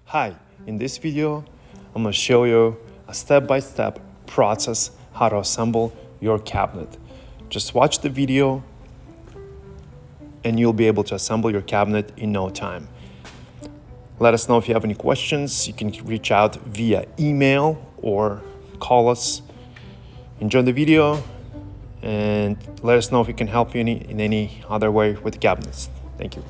Hi, in this video, I'm going to show you a step-by-step process how to assemble your cabinet. Just watch the video and you'll be able to assemble your cabinet in no time. Let us know if you have any questions. You can reach out via email or call us. Enjoy the video and let us know if we can help you in any other way with the cabinets. Thank you.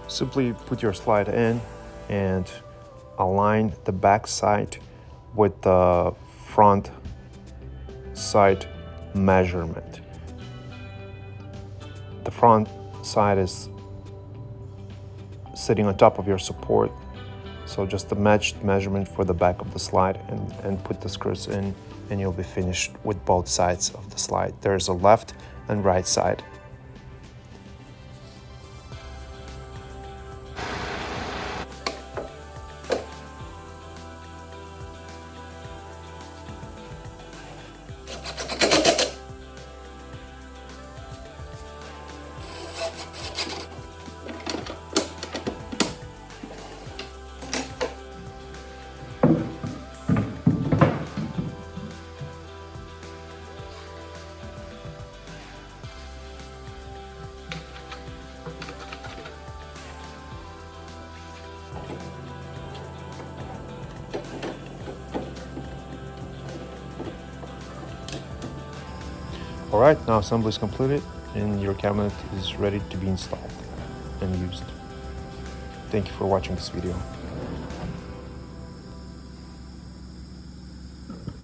Simply put your slide in and align the back side with the front side measurement. The front side is sitting on top of your support, so just the matched measurement for the back of the slide and put the screws in and you'll be finished with both sides of the slide. There's a left and right side. Alright, now assembly is completed and your cabinet is ready to be installed and used. Thank you for watching this video.